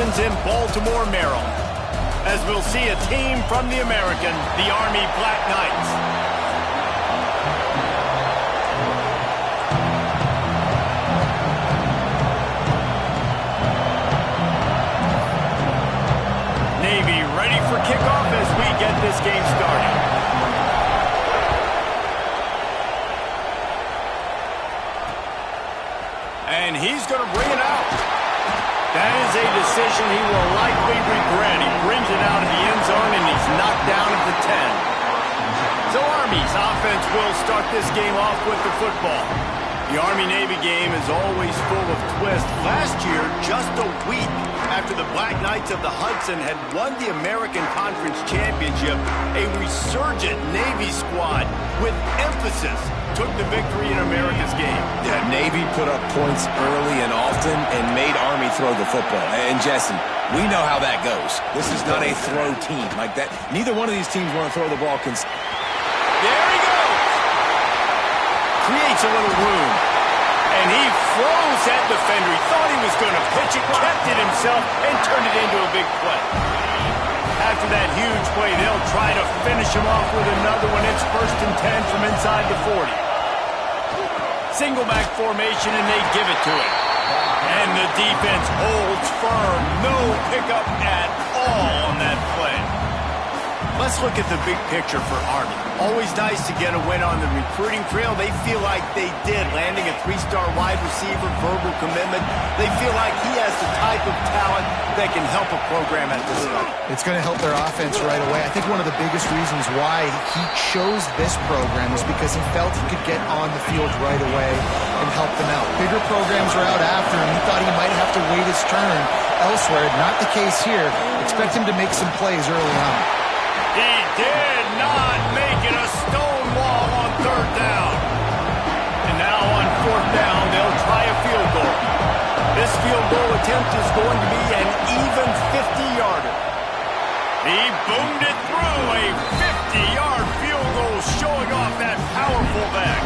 begins in Baltimore, Maryland, as we'll see a team from the American, the Army Black Knights. Navy ready for kickoff as we get this game started. And he's going to bring it out. That is a decision he will likely regret. He brings it out of the end zone, and he's knocked down at the 10. So Army's offense will start this game off with the football. The Army-Navy game is always full of twists. Last year, just a week after the Black Knights of the Hudson had won the American Conference Championship, a resurgent Navy squad with emphasis took the victory in America's game. Yeah, Navy put up points early and often and made Army throw the football. And Jesse, we know how that goes. This is not a throw team like that. Neither one of these teams want to throw the ball. There he goes! Creates a little room. And he froze that defender. He thought he was going to pitch it, kept it himself, and turned it into a big play. After that huge play, they'll try to finish him off with another one. It's 1st and 10 from inside the 40. Single back formation, and they give it to him. And the defense holds firm. No pickup at all on that play. Let's look at the big picture for Army. Always nice to get a win on the recruiting trail. They feel like they did, landing a 3-star wide receiver, verbal commitment. They feel like he has the type of talent that can help a program at this level. It's going to help their offense right away. I think one of the biggest reasons why he chose this program is because he felt he could get on the field right away and help them out. Bigger programs are out after him. He thought he might have to wait his turn elsewhere. Not the case here. Expect him to make some plays early on. He did not make it a stone wall on 3rd down. And now on 4th down, they'll try a field goal. This field goal attempt is going to be an even 50-yarder. He boomed it through, a 50-yard field goal showing off that powerful back.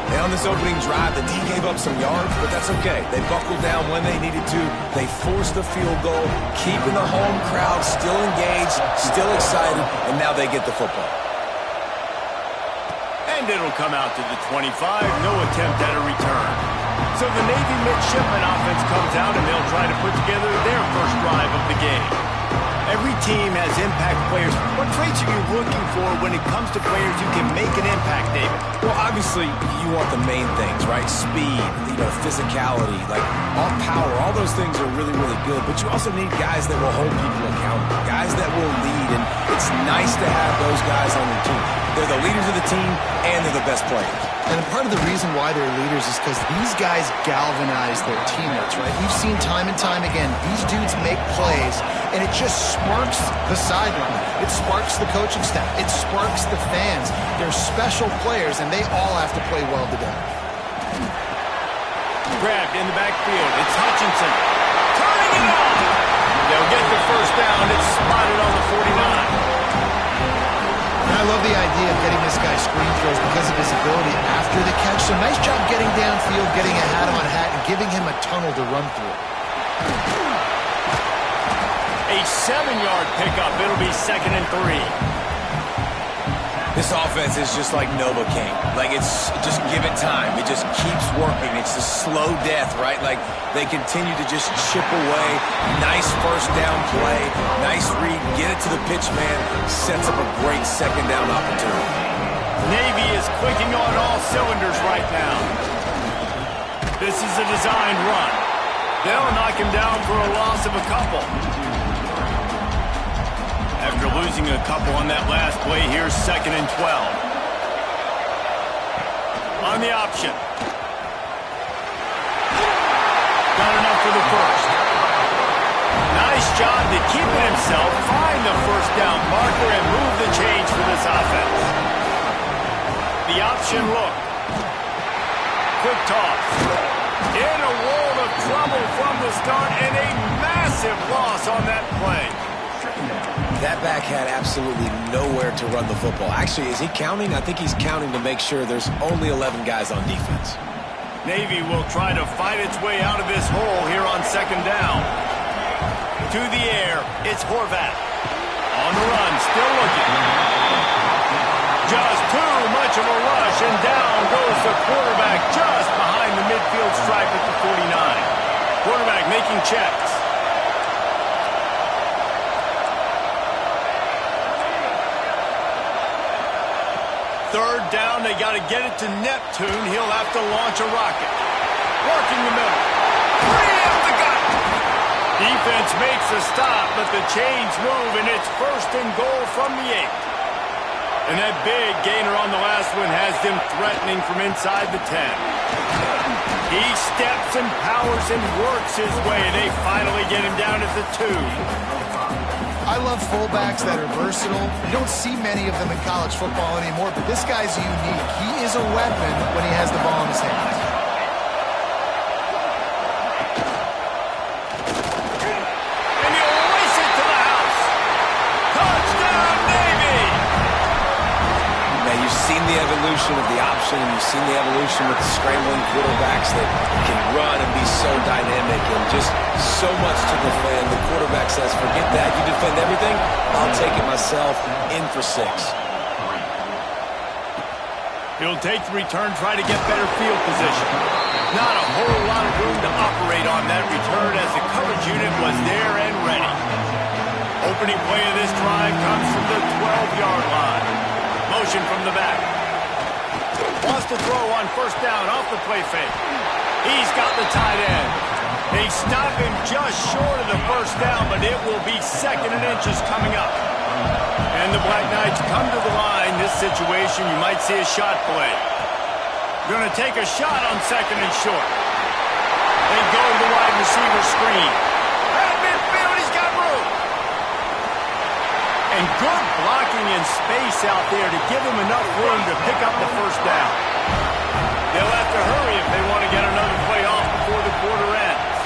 And on this opening drive, the D gave up some yards, but that's okay. They buckled down when they needed to. They forced the field goal, keeping the home crowd still engaged, still excited, and now they get the football. And it'll come out to the 25. No attempt at a return. So the Navy midshipman offense comes out, and they'll try to put together their first drive of the game. Every team has impact players. What traits are you looking for when it comes to players who can make an impact, David? Well, obviously, you want the main things, right? Speed, physicality, like all power. All those things are really, really good. But you also need guys that will hold people accountable, guys that will lead. And it's nice to have those guys on your team. They're the leaders of the team, and they're the best players. And part of the reason why they're leaders is because these guys galvanize their teammates, right? We've seen time and time again, these dudes make plays, and it just sparks the sideline. It sparks the coaching staff. It sparks the fans. They're special players, and they all have to play well together. Grabbed in the backfield. It's Hutchinson. Turning it on. They'll get the 1st down. It's spotted on the 49. And I love the idea of getting this guy screen throws because of his ability after the catch. So nice job getting downfield, getting a hat-on-hat, and giving him a tunnel to run through. A 7-yard pickup. It'll be 2nd and 3. This offense is just like Novocaine. Like, it's just give it time. It just keeps working. It's a slow death, right? Like, they continue to just chip away. Nice 1st down play. Nice read. Get it to the pitch man. Sets up a great 2nd down opportunity. Navy is clicking on all cylinders right now. This is a designed run. They'll knock him down for a loss of a couple. After losing a couple on that last play, here's 2nd and 12. On the option. Got enough for the 1st. Nice job to keep it himself, find the 1st down marker, and move the chains for this offense. The option look. Quick toss. In a world of trouble from the start, and a massive loss on that play. That back had absolutely nowhere to run the football. Actually, is he counting? I think he's counting to make sure there's only 11 guys on defense. Navy will try to fight its way out of this hole here on 2nd down. to the air. It's Horvath. On the run, still looking. Just too much of a rush, and down goes the quarterback just behind the midfield stripe at the 49. Quarterback making checks. Third down, they got to get it to Neptune. He'll have to launch a rocket. Working the middle. Three up the gut. Defense makes a stop, but the chains move, and it's first and goal from the 8. And that big gainer on the last one has them threatening from inside the 10. He steps and powers and works his way. They finally get him down at the 2. I love fullbacks that are versatile. You don't see many of them in college football anymore, but this guy's unique. He is a weapon when he has the ball in his hands. And he'll race it to the house. Touchdown, Navy! Now, you've seen the evolution of the option, and you've seen the evolution with the scrambling quarterbacks that can run and be so dynamic and just so much to defend. The quarterback says, forget that. You defend everything, I'll take it myself. In for 6. He'll take the return, try to get better field position. Not a whole lot of room to operate on that return as the coverage unit was there and ready. Opening play of this drive comes from the 12-yard line. Motion from the back. Wants to throw on first down off the play fake. He's got the tight end. They stop him just short of the first down, but it will be 2nd and inches coming up. And the Black Knights come to the line. This situation, you might see a shot play. Going to take a shot on 2nd and short. They go to the wide receiver screen. At midfield, he's got room. And good blocking in space out there to give him enough room to pick up the first down. They'll have to hurry if they want to get another play off before the quarter ends.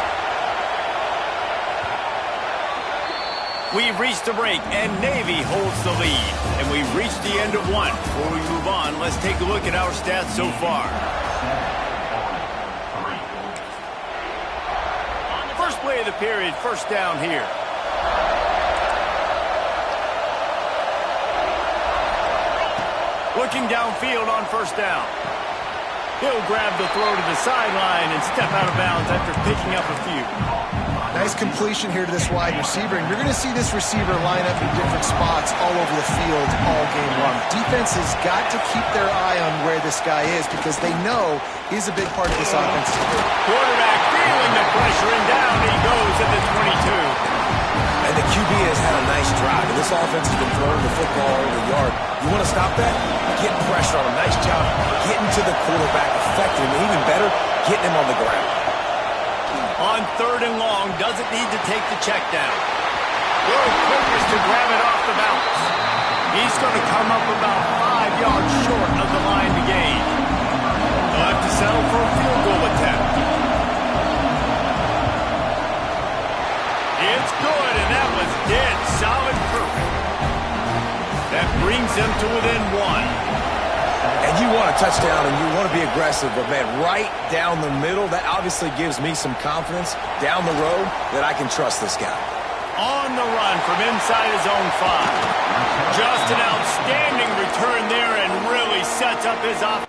We've reached the break, and Navy holds the lead. And we've reached the end of one. Before we move on, let's take a look at our stats so far. First play of the period, first down here. Looking downfield on first down. He'll grab the throw to the sideline and step out of bounds after picking up a few. Nice completion here to this wide receiver, and you're going to see this receiver line up in different spots all over the field all game long. Defense has got to keep their eye on where this guy is because they know he's a big part of this offense. Quarterback feeling the pressure, and down he goes at the 22. And the QB has had a nice drive, and this offense has been throwing the football over the yard. You want to stop that? Get pressure on him. Nice job getting to the quarterback, affecting him, and even better, getting him on the ground. On 3rd and long, doesn't need to take the check down. Little quickness to grab it off the bounce. He's going to come up about 5 yards short of the line to gain. They'll have to settle for a field goal attempt. It's good, and that was dead solid perfect. That brings them to within 1. And you want a touchdown and you want to be aggressive, but man, right down the middle, that obviously gives me some confidence down the road that I can trust this guy. On the run from inside his own 5. Just an outstanding return there and really sets up his offense.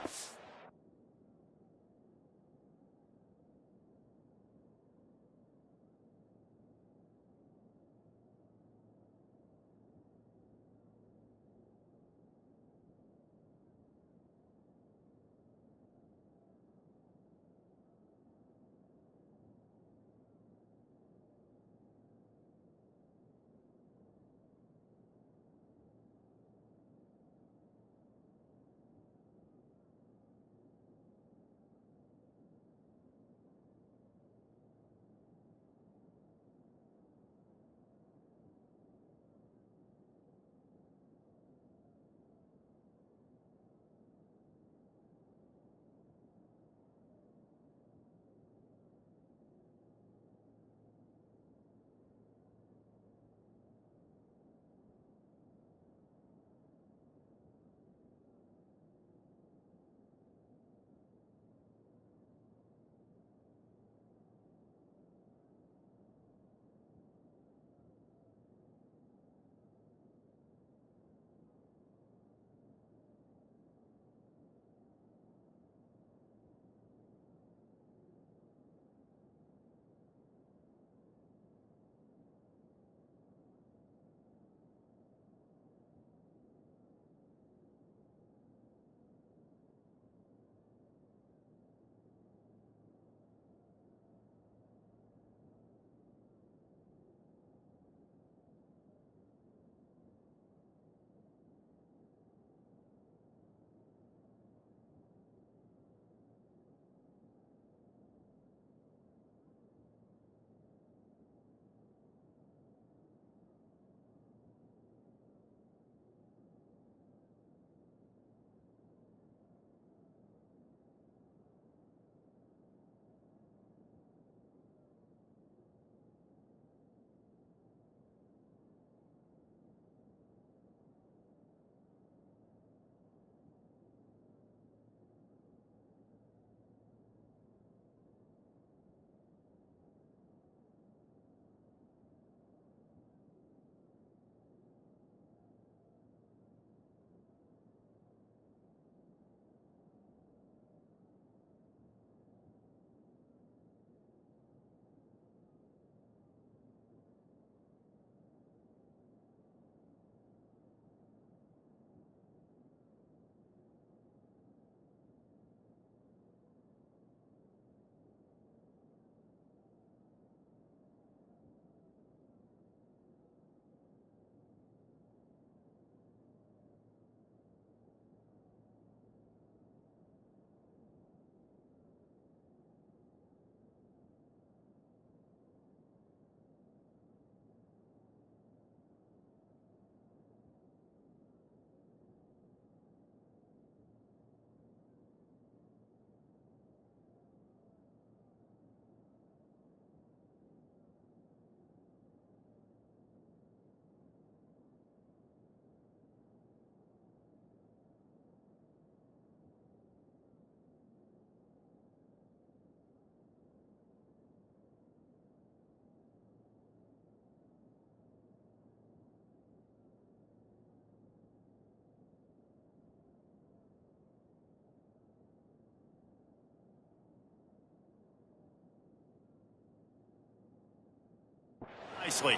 nicely.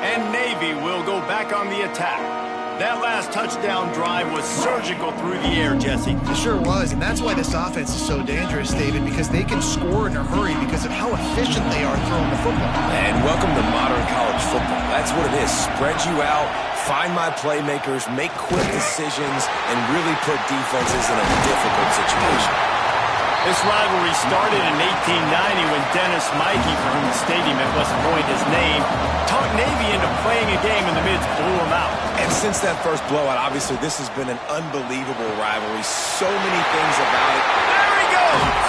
And Navy will go back on the attack. That last touchdown drive was surgical through the air, Jesse. It sure was, and that's why this offense is so dangerous, David, because they can score in a hurry because of how efficient they are throwing the football. And welcome to modern college football. That's what it is. Spread you out, find my playmakers, make quick decisions, and really put defenses in a difficult situation. This rivalry started in 1890 when Dennis Mikey, for whom the stadium at West Point is named, talked Navy into playing a game and the Mids blew them out. And since that first blowout, obviously, this has been an unbelievable rivalry. So many things about it. There he goes!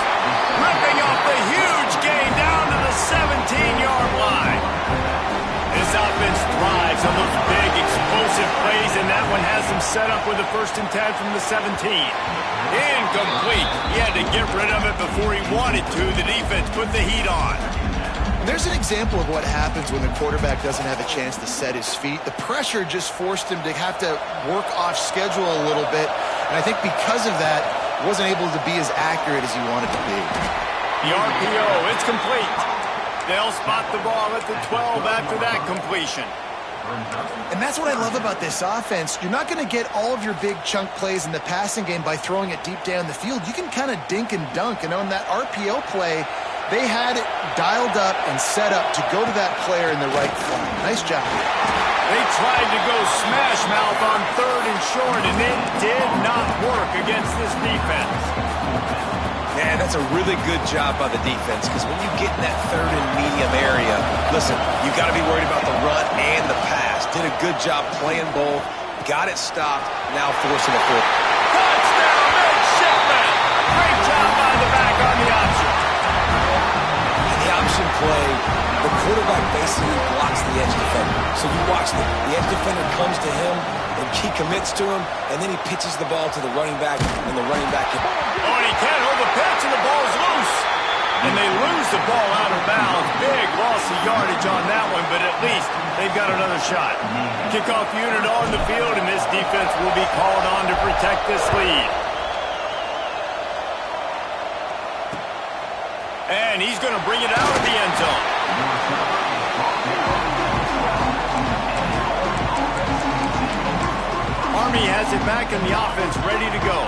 Ripping off the huge gain down to the 17-yard line. This offense thrives on those big, explosive plays, and that one has them set up with a 1st and 10 from the 17. Incomplete. He had to get rid of it before he wanted to. The defense put the heat on. There's an example of what happens when the quarterback doesn't have a chance to set his feet. The pressure just forced him to have to work off schedule a little bit, and I think because of that, wasn't able to be as accurate as he wanted to be. The RPO, it's complete. They'll spot the ball at the 12 after that completion. And that's what I love about this offense. You're not going to get all of your big chunk plays in the passing game by throwing it deep down the field. You can kind of dink and dunk, and on that RPO play, they had it dialed up and set up to go to that player in the right flank. Nice job. They tried to go smash mouth on 3rd and short, and it did not work against this defense. Man, that's a really good job by the defense, because when you get in that 3rd and medium area, listen, you got to be worried about the run and the pass. Did a good job playing both, got it stopped, now forcing a fourth. Touchdown, midshipman! Great job by the back on the option. The option play, the quarterback basically blocks the edge defender. So you watch the edge defender comes to him, and he commits to him, and then he pitches the ball to the running back, and the running back can... Oh, and he can't hold the pitch, and the ball's loose. And they lose the ball out of bounds. Big loss of yardage on that one, but at least they've got another shot. Kickoff unit on the field, and this defense will be called on to protect this lead. And he's going to bring it out of the end zone. Army has it back in the offense, ready to go.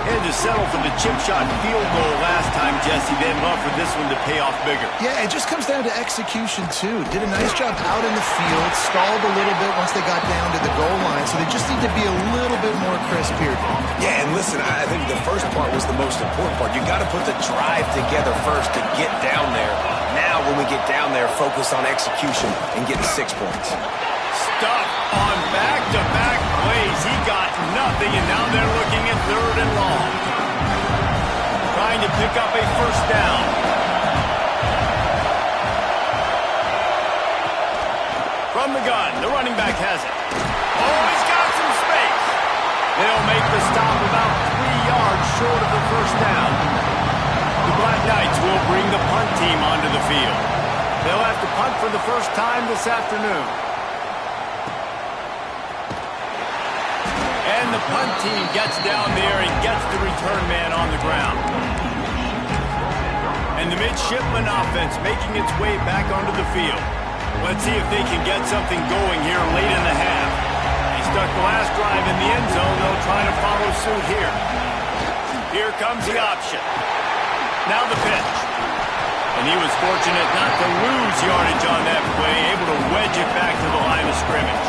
Had to settle for the chip shot field goal last time, Jesse. They'd love for this one to pay off bigger. Yeah, it just comes down to execution, too. Did a nice job out in the field, stalled a little bit once they got down to the goal line, so they just need to be a little bit more crisp here. Yeah, and listen, I think the first part was the most important part. You got to put the drive together first to get down there. Now, when we get down there, focus on execution and getting 6 points. Stuck on back-to-back plays. He got nothing, and now they're looking at 3rd and long. Trying to pick up a 1st down. From the gun, the running back has it. Oh, he's got some space. They'll make the stop about 3 yards short of the 1st down. The Black Knights will bring the punt team onto the field. They'll have to punt for the first time this afternoon. And the punt team gets down there and gets the return man on the ground. And the midshipman offense making its way back onto the field. Let's see if they can get something going here late in the half. They stuck the last drive in the end zone. They'll try to follow suit here. Here comes the option. Now the pitch. And he was fortunate not to lose yardage on that play, able to wedge it back to the line of scrimmage.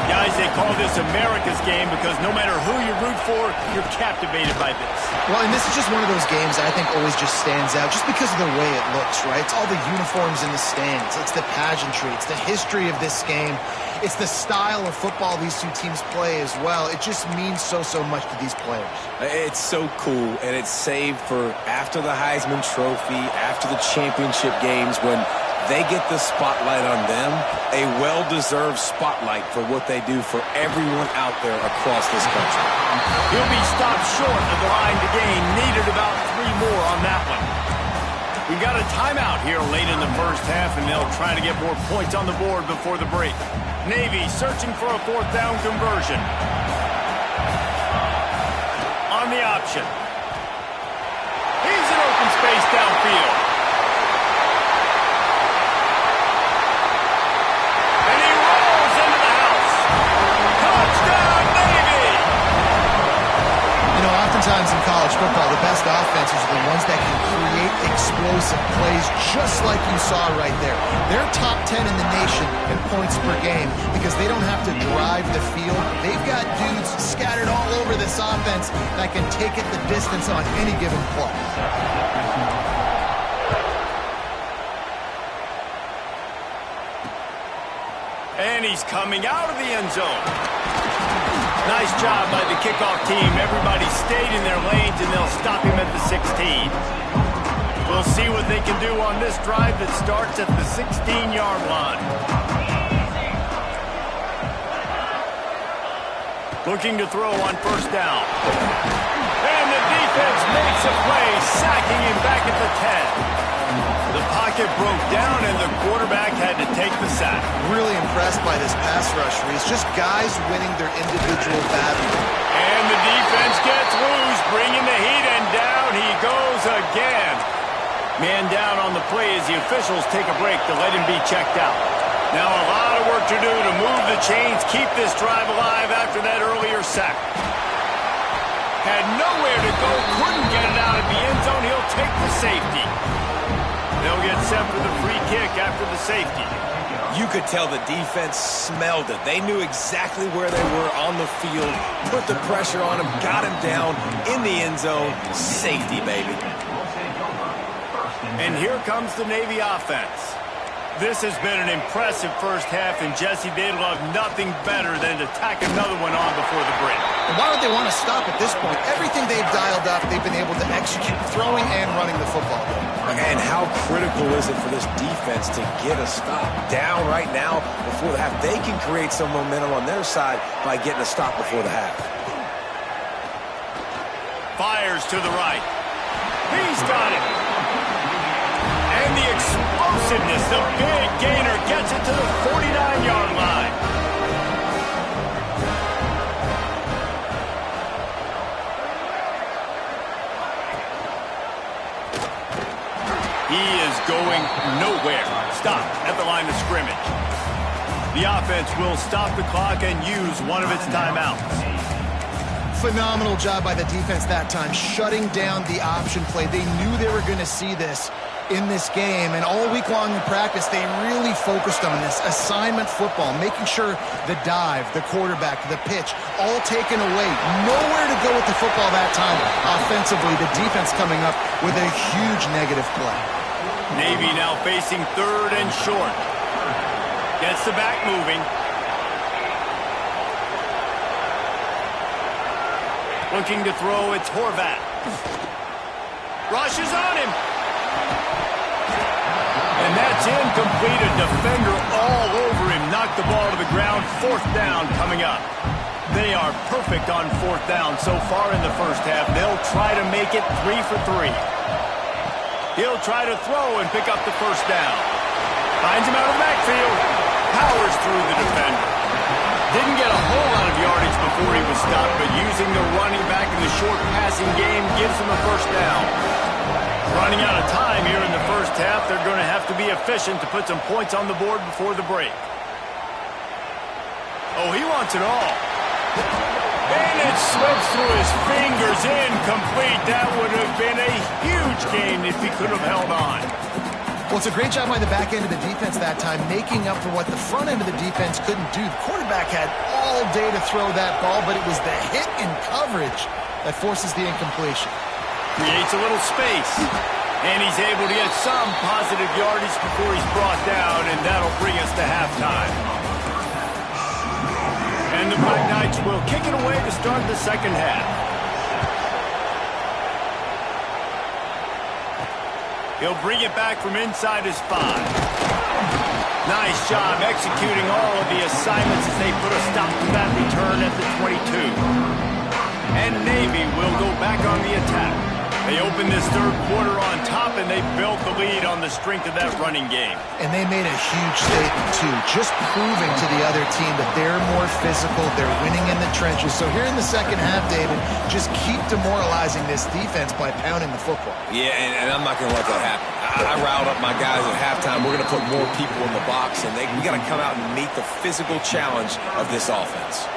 Guys, they call this America's game because no matter who you root for, you're captivated by this. Well, and this is just one of those games that I think always just stands out just because of the way it looks, right? It's all the uniforms in the stands. It's the pageantry. It's the history of this game. It's the style of football these two teams play as well. It just means so much to these players. It's so cool, and it's saved for after the Heisman Trophy, after the championship games, when they get the spotlight on them, a well-deserved spotlight for what they do for everyone out there across this country. He'll be stopped short of the line to gain. Needed about 3 more on that one. We've got a timeout here late in the first half, and they'll try to get more points on the board before the break. Navy searching for a 4th down conversion. On the option. He's in open space downfield. times in college football, the best offenses are the ones that can create explosive plays just like you saw right there. They're top 10 in the nation in points per game because they don't have to drive the field. They've got dudes scattered all over this offense that can take it the distance on any given play. And he's coming out of the end zone. Nice job by the kickoff team. Everybody stayed in their lanes, and they'll stop him at the 16. We'll see what they can do on this drive that starts at the 16-yard line. Looking to throw on first down. And the defense makes a play, sacking him back at the 10. The pocket broke down, and the quarterback had to take the sack. Really impressed by this pass rush, Reese. Just guys winning their individual battle. And the defense gets loose, bringing the heat, and down he goes again. Man down on the play as the officials take a break to let him be checked out. Now a lot of work to do to move the chains, keep this drive alive after that earlier sack. Had nowhere to go, couldn't get it out of the end zone. He'll take the safety. They'll get set for the free kick after the safety. You could tell the defense smelled it. They knew exactly where they were on the field, put the pressure on him, got him down in the end zone. Safety, baby. And here comes the Navy offense. This has been an impressive first half, and Jesse, they'd love nothing better than to tack another one on before the break. And why would they want to stop at this point? Everything they've dialed up, they've been able to execute, throwing and running the football. And how critical is it for this defense to get a stop? Down right now before the half. They can create some momentum on their side by getting a stop before the half. Fires to the right. He's got it. And the explosiveness, the big gainer gets it to the 49-yard line. He is going nowhere. Stop at the line of scrimmage. The offense will stop the clock and use one of its timeouts. Phenomenal job by the defense that time, shutting down the option play. They knew they were going to see this in this game, and all week long in practice, they really focused on this assignment football, making sure the dive, the quarterback, the pitch, all taken away. Nowhere to go with the football that time. Offensively, the defense coming up with a huge negative play. Navy now facing third and short. Gets the back moving. Looking to throw, it's Horvat. Rushes on him. And that's incomplete. A defender all over him. Knocked the ball to the ground. Fourth down coming up. They are perfect on fourth down so far in the first half. They'll try to make it 3 for 3. He'll try to throw and pick up the first down. Finds him out of the backfield. Powers through the defender. Didn't get a whole lot of yardage before he was stopped, but using the running back in the short passing game gives him a first down. Running out of time here in the first half, they're going to have to be efficient to put some points on the board before the break. Oh, he wants it all. And it slips through his fingers, incomplete. That would have been a huge gain if he could have held on. Well, it's a great job by the back end of the defense that time, making up for what the front end of the defense couldn't do. The quarterback had all day to throw that ball, but it was the hit in coverage that forces the incompletion. Creates a little space, and he's able to get some positive yardage before he's brought down, and that'll bring us to halftime. And the Black Knights will kick it away to start the second half. He'll bring it back from inside his 5. Nice job executing all of the assignments as they put a stop to that return at the 22. And Navy will go back on the attack. They opened this third quarter on top, and they built the lead on the strength of that running game. And they made a huge statement, too, just proving to the other team that they're more physical, they're winning in the trenches. So here in the second half, David, just keep demoralizing this defense by pounding the football. Yeah, and I'm not going to let that happen. I riled up my guys at halftime. We're going to put more people in the box, and we got to come out and meet the physical challenge of this offense.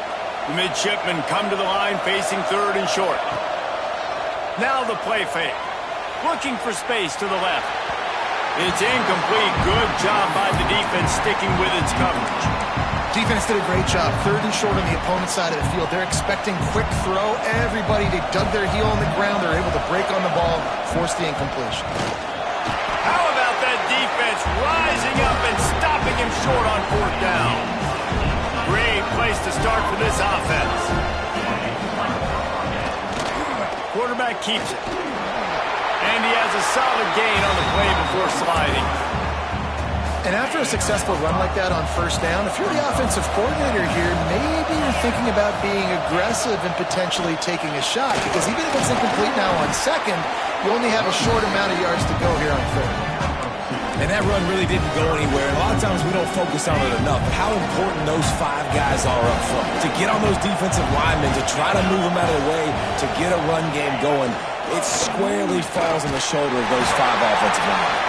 The midshipmen come to the line facing third and short. Now the play fake. Looking for space to the left. It's incomplete. Good job by the defense sticking with its coverage. Defense did a great job. 3rd and short on the opponent's side of the field. They're expecting quick throw. Everybody, they dug their heel on the ground. They're able to break on the ball, force the incompletion. How about that defense rising up and stopping him short on 4th down? Great place to start for this offense. Quarterback keeps it. And he has a solid gain on the play before sliding. And after a successful run like that on 1st down, if you're the offensive coordinator here, maybe you're thinking about being aggressive and potentially taking a shot, because even if it's incomplete now on 2nd, you only have a short amount of yards to go here on 3rd. And that run really didn't go anywhere. And a lot of times we don't focus on it enough. But how important those 5 guys are up front. To get on those defensive linemen, to try to move them out of the way, to get a run game going, it squarely falls on the shoulder of those 5 offensive linemen.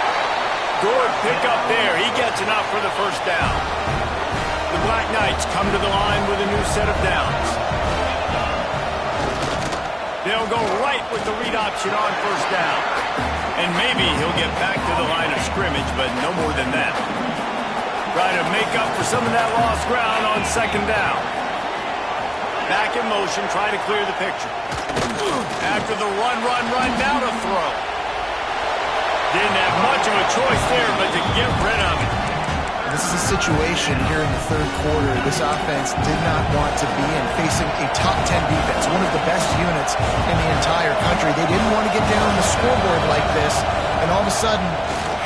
Good pick up there. He gets enough for the 1st down. The Black Knights come to the line with a new set of downs. They'll go right with the read option on 1st down. And maybe he'll get back to the line of scrimmage, but no more than that. Try to make up for some of that lost ground on 2nd down. Back in motion, try to clear the picture. After the run, now to throw. Didn't have much of a choice there, but to get rid of it. This is a situation here in the 3rd quarter this offense did not want to be in, facing a top 10 defense, one of the best units in the entire country. They didn't want to get down on the scoreboard like this, and all of a sudden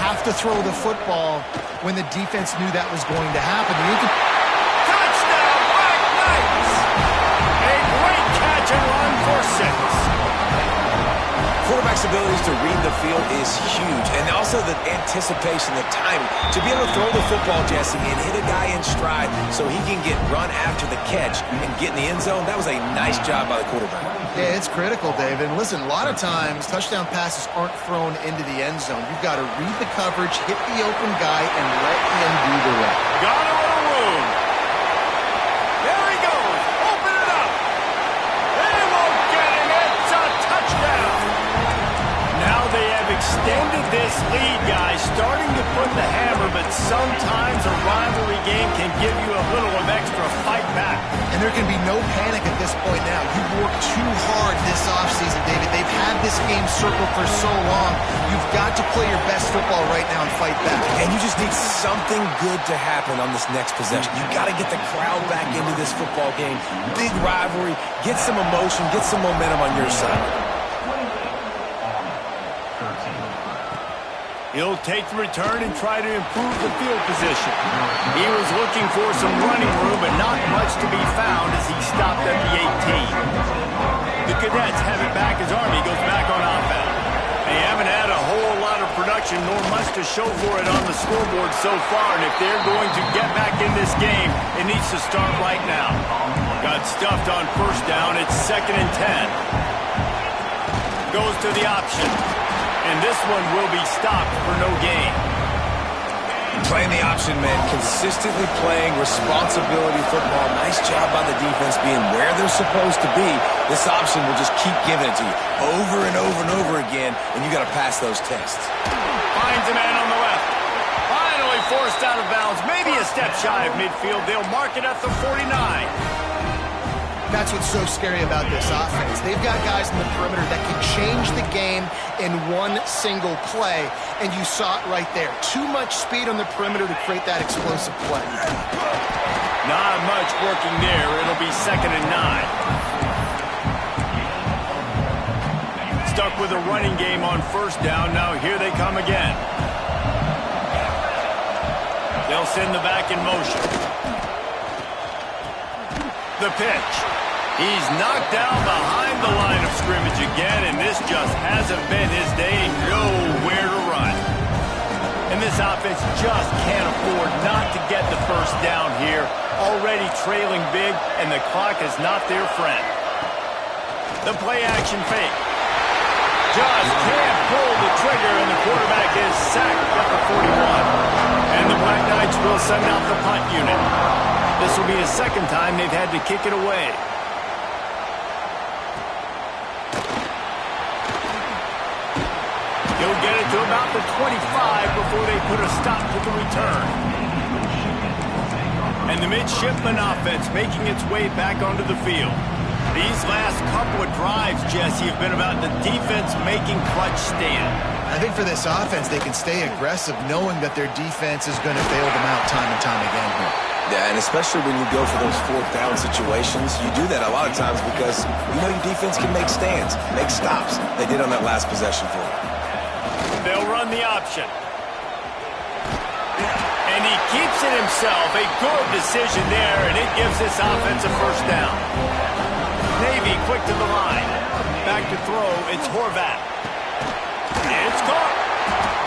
have to throw the football when the defense knew that was going to happen. Touchdown, Black Knights! A great catch and run for 6. Quarterback's abilities to read the field is huge, and also the anticipation, the timing. To be able to throw the football, Jesse, and hit a guy in stride so he can get run after the catch and get in the end zone, that was a nice job by the quarterback. Yeah, it's critical, David. And listen, a lot of times touchdown passes aren't thrown into the end zone. You've got to read the coverage, hit the open guy, and let him do the rest. Got a little room. There he goes. Open it up. They won't get him. It's a touchdown. Now they have extended this lead, guys, starting to put the hammer, but sometimes a rivalry game can give you a little of extra fight back. And there can be no panic at this point now. You've worked too hard this offseason, David. They've had this game circled for so long. You've got to play your best football right now and fight back. And you just need something good to happen on this next possession. You got to get the crowd back into this football game. Big rivalry. Get some emotion. Get some momentum on your side. He'll take the return and try to improve the field position. He was looking for some running room, but not much to be found as he stopped at the 18. The Cadets have it back as Army goes back on offense. They haven't had a whole lot of production, nor much to show for it on the scoreboard so far, and if they're going to get back in this game, it needs to start right now. Got stuffed on 1st down. It's 2nd and 10. Goes to the option. And this one will be stopped for no gain. Playing the option, man. Consistently playing responsibility football. Nice job by the defense being where they're supposed to be. This option will just keep giving it to you over and over and over again, and you got to pass those tests. Finds a man on the left. Finally forced out of bounds. Maybe a step shy of midfield. They'll mark it at the 49. That's what's so scary about this offense. They've got guys in the perimeter that can change the game in one single play, and you saw it right there. Too much speed on the perimeter to create that explosive play. Not much working there. It'll be 2nd and 9. Stuck with a running game on 1st down. Now here they come again. They'll send the back in motion. The pitch. He's knocked down behind the line of scrimmage again, and this just hasn't been his day. Nowhere to run. And this offense just can't afford not to get the 1st down here. Already trailing big, and the clock is not their friend. The play-action fake. Just can't pull the trigger, and the quarterback is sacked at the 41. And the Black Knights will send out the punt unit. This will be the 2nd time they've had to kick it away. He'll get it to about the 25 before they put a stop to the return. And the midshipman offense making its way back onto the field. These last couple of drives, Jesse, have been about the defense making clutch stand. I think for this offense, they can stay aggressive knowing that their defense is going to bail them out time and time again here. Yeah, and especially when you go for those fourth down situations, you do that a lot of times because you know your defense can make stands, make stops. They did on that last possession for them. They'll run the option. And he keeps it himself. A good decision there, and it gives this offense a first down. Navy quick to the line. Back to throw, it's Horvath. It's caught.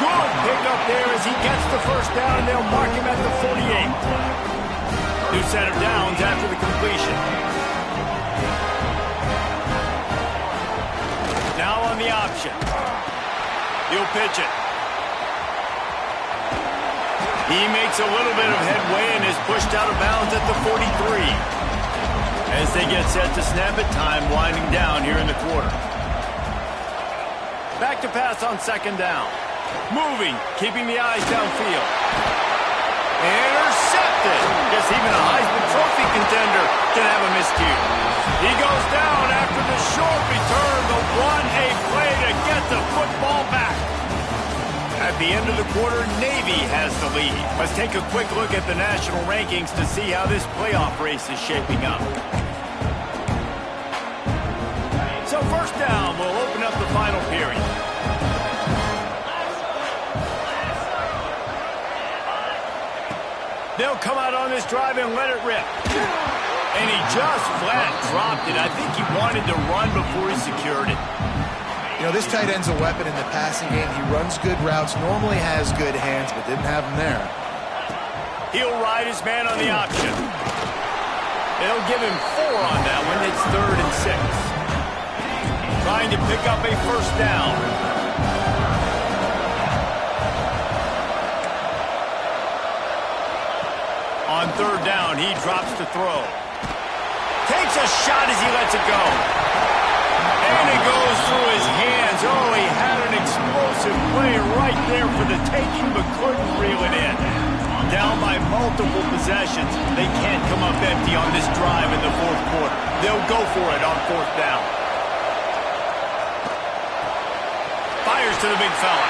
Good pickup there as he gets the first down, and they'll mark him at the 48. New set of downs after the completion. Now on the option. He'll pitch it. He makes a little bit of headway and is pushed out of bounds at the 43. As they get set to snap it, time winding down here in the quarter. Back to pass on second down. Moving, keeping the eyes downfield. Intercepted. Guess even a Heisman Trophy contender can have a miscue. He goes down after the short return. They'll run a play to get the football back. At the end of the quarter, Navy has the lead. Let's take a quick look at the national rankings to see how this playoff race is shaping up. So first down, we'll open up the final period. They'll come out on this drive and let it rip. And he just flat dropped it. I think he wanted to run before he secured it. You know, this tight end's a weapon in the passing game. He runs good routes, normally has good hands, but didn't have them there. He'll ride his man on the option. They'll give him 4 on that one. It's 3rd and 6. Trying to pick up a first down. On 3rd down, he drops to throw. Takes a shot as he lets it go. And it goes through his hands. Oh, he had an explosive play right there for the taking, but couldn't reel it in. Down by multiple possessions. They can't come up empty on this drive in the 4th quarter. They'll go for it on 4th down. Fires to the big fella.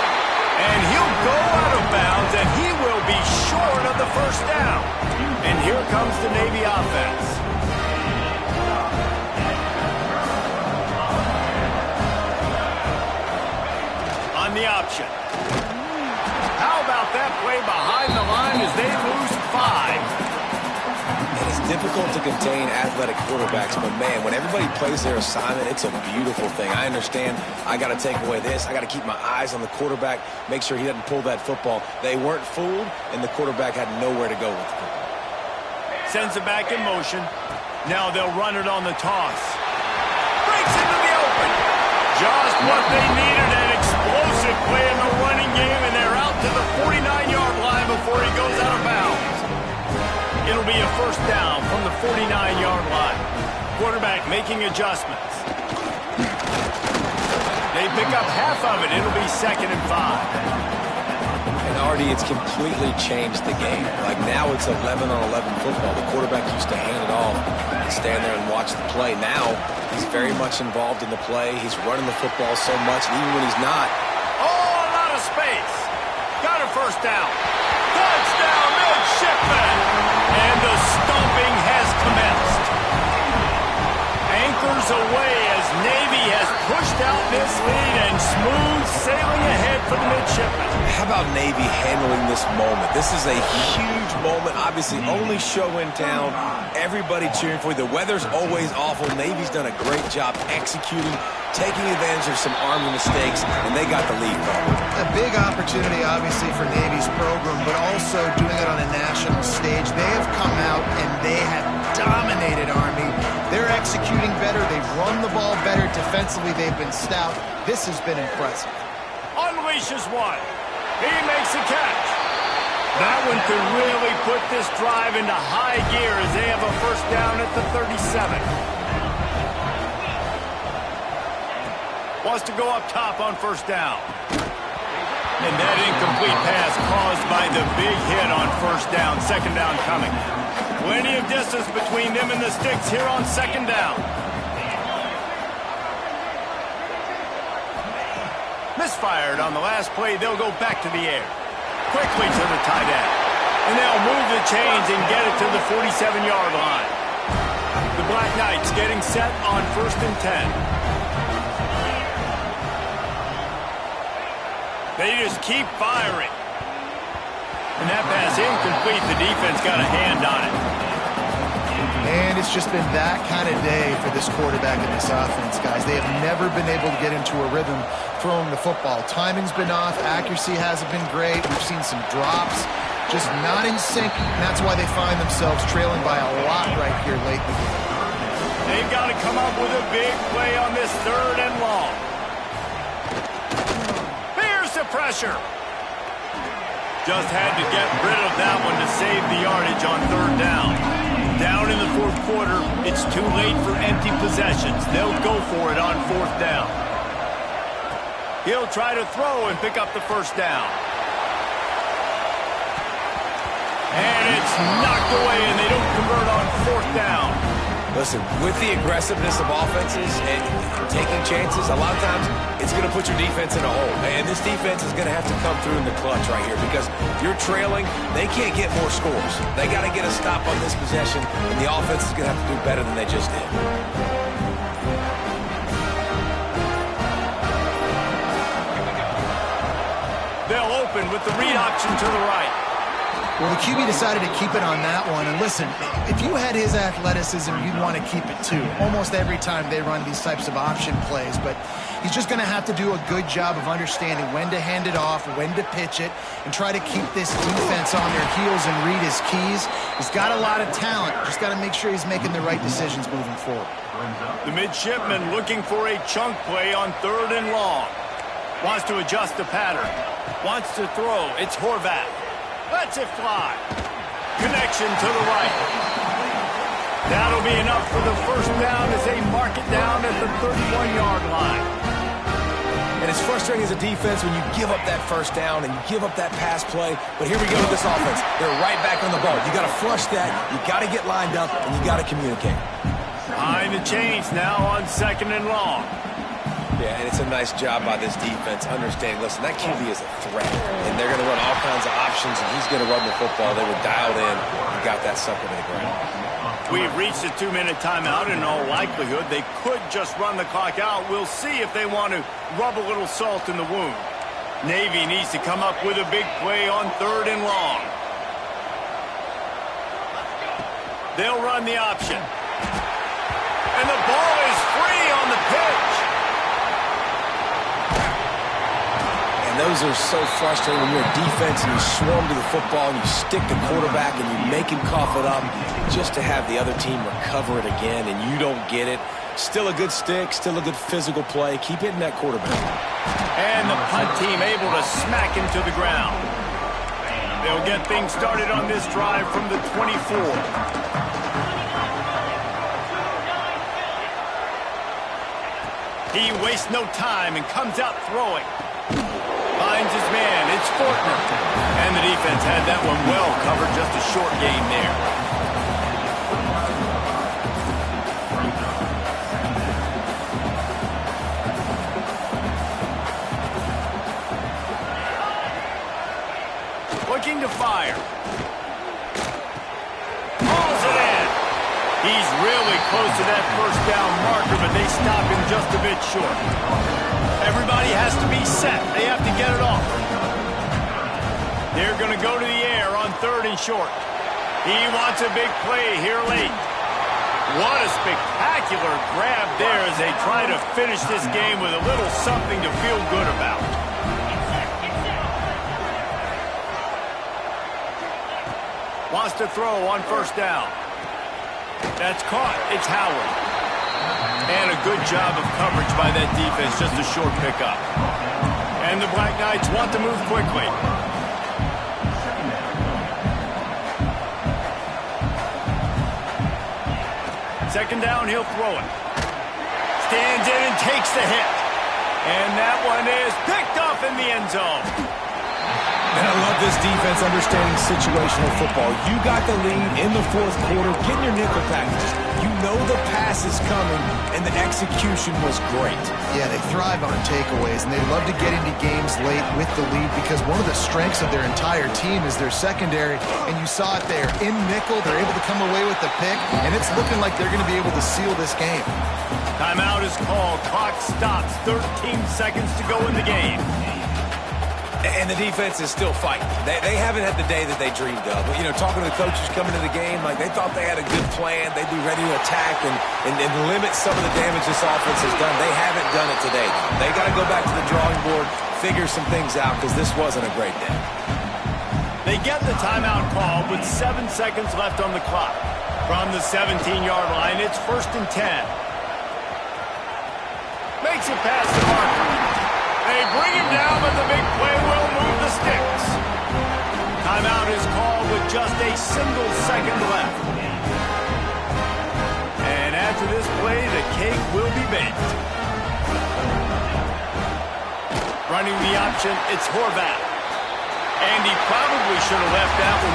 And he'll go out of bounds, and he will be short of the first down. And here comes the Navy offense. On the option. How about that play behind the line as they lose 5? And it's difficult to contain athletic quarterbacks, but man, when everybody plays their assignment, it's a beautiful thing. I understand I got to take away this. I got to keep my eyes on the quarterback, make sure he doesn't pull that football. They weren't fooled, and the quarterback had nowhere to go with the football. Sends it back in motion. Now they'll run it on the toss. Breaks into the open. Just what they needed, an explosive play in the running game, and they're out to the 49-yard line before he goes out of bounds. It'll be a first down from the 49-yard line. Quarterback making adjustments. They pick up half of it. It'll be 2nd and 5. And Artie, it's completely changed the game. Like now it's 11-on-11 football. The quarterback used to hand it off and stand there and watch the play. Now he's very much involved in the play. He's running the football so much, and even when he's not. Oh, a lot of space. Got a first down. Touchdown, midshipman. And the stomping has commenced. Anchors away as Navy has pushed out this lead and smooth sailing ahead for the midshipmen. How about Navy handling this moment? This is a huge moment. Obviously, only show in town. Everybody cheering for you. The weather's always awful. Navy's done a great job executing, taking advantage of some Army mistakes, and they got the lead. A big opportunity, obviously, for Navy's program, but also doing it on a national stage. They have come out and they have dominated Army. They're executing better. They've run the ball better. Defensively, they've been stout. This has been impressive. Unleashes one. He makes a catch. That one could really put this drive into high gear as they have a first down at the 37. Wants to go up top on first down. And that incomplete pass caused by the big hit on first down. Second down coming. Plenty of distance between them and the sticks here on second down. Misfired on the last play. They'll go back to the air. Quickly to the tight end. And they'll move the chains and get it to the 47-yard line. The Black Knights getting set on 1st and 10. They just keep firing. And that pass incomplete. The defense got a hand on it. And it's just been that kind of day for this quarterback and this offense, guys. They have never been able to get into a rhythm throwing the football. Timing's been off. Accuracy hasn't been great. We've seen some drops. Just not in sync. And that's why they find themselves trailing by a lot right here late in the game. They've got to come up with a big play on this 3rd and long. The pressure. Just had to get rid of that one to save the yardage on 3rd down. Down in the 4th quarter, it's too late for empty possessions. They'll go for it on 4th down. He'll try to throw and pick up the 1st down. And it's knocked away, and they don't convert on 4th down. Listen, with the aggressiveness of offenses and taking chances, a lot of times it's going to put your defense in a hole. And this defense is going to have to come through in the clutch right here because you're trailing. They can't get more scores. They got to get a stop on this possession, and the offense is going to have to do better than they just did. They'll open with the read option to the right. Well, the QB decided to keep it on that one. And listen, if you had his athleticism, you'd want to keep it too. Almost every time they run these types of option plays. But he's just going to have to do a good job of understanding when to hand it off, when to pitch it, and try to keep this defense on their heels and read his keys. He's got a lot of talent. Just got to make sure he's making the right decisions moving forward. The midshipman looking for a chunk play on 3rd and long. Wants to adjust the pattern. Wants to throw. It's Horvath. Lets it fly. Connection to the right. That'll be enough for the 1st down as they mark it down at the 31-yard line. And it's frustrating as a defense when you give up that 1st down and you give up that pass play. But here we go with this offense. They're right back on the ball. You got to flush that. You got to get lined up, and you got to communicate. Behind the chains now on 2nd and long. Yeah, and it's a nice job by this defense understanding, listen, that QB is a threat, and they're going to run all kinds of options, and he's going to run the football. They were dialed in and got that sucker to the ground. We've reached a 2-minute timeout. In all likelihood, they could just run the clock out. We'll see if they want to rub a little salt in the wound. Navy needs to come up with a big play on 3rd and long. They'll run the option. And the ball is free on the pitch. Those are so frustrating when you're a defense and you swarm to the football and you stick the quarterback and you make him cough it up just to have the other team recover it again and you don't get it. Still a good stick, still a good physical play. Keep hitting that quarterback. And the punt team able to smack him to the ground. They'll get things started on this drive from the 24. He wastes no time and comes out throwing. Finds his man. It's Fortner. And the defense had that one well covered. Just a short gain there. Looking to fire. Hauls it in. He's really close to that 1st down marker, but they stop him just a bit short. Everybody has to be set. They have to get it off. They're going to go to the air on 3rd and short. He wants a big play here late. What a spectacular grab there as they try to finish this game with a little something to feel good about. Wants to throw on 1st down. That's caught. It's Howard. And a good job of coverage by that defense, just a short pickup. And the Black Knights want to move quickly. Second down, he'll throw it. Stands in and takes the hit. And that one is picked off in the end zone. And I love this defense understanding situational football. You got the lead in the fourth quarter. Get in your nickel packages. You know the pass is coming, and the execution was great. Yeah, they thrive on takeaways, and they love to get into games late with the lead because one of the strengths of their entire team is their secondary, and you saw it there. In nickel, they're able to come away with the pick, and it's looking like they're going to be able to seal this game. Timeout is called. Clock stops. 13 seconds to go in the game. And the defense is still fighting. They haven't had the day that they dreamed of. You know, talking to the coaches coming to the game, like they thought they had a good plan. They'd be ready to attack and limit some of the damage this offense has done. They haven't done it today. They got to go back to the drawing board, figure some things out, because this wasn't a great day. They get the timeout call with 7 seconds left on the clock. From the 17-yard line, it's 1st and 10. Makes it past the marker. They bring him down, but the big play will move the sticks. Timeout is called with just a single second left. And after this play, the cake will be baked. Running the option, it's Horvath. And he probably should have left that one.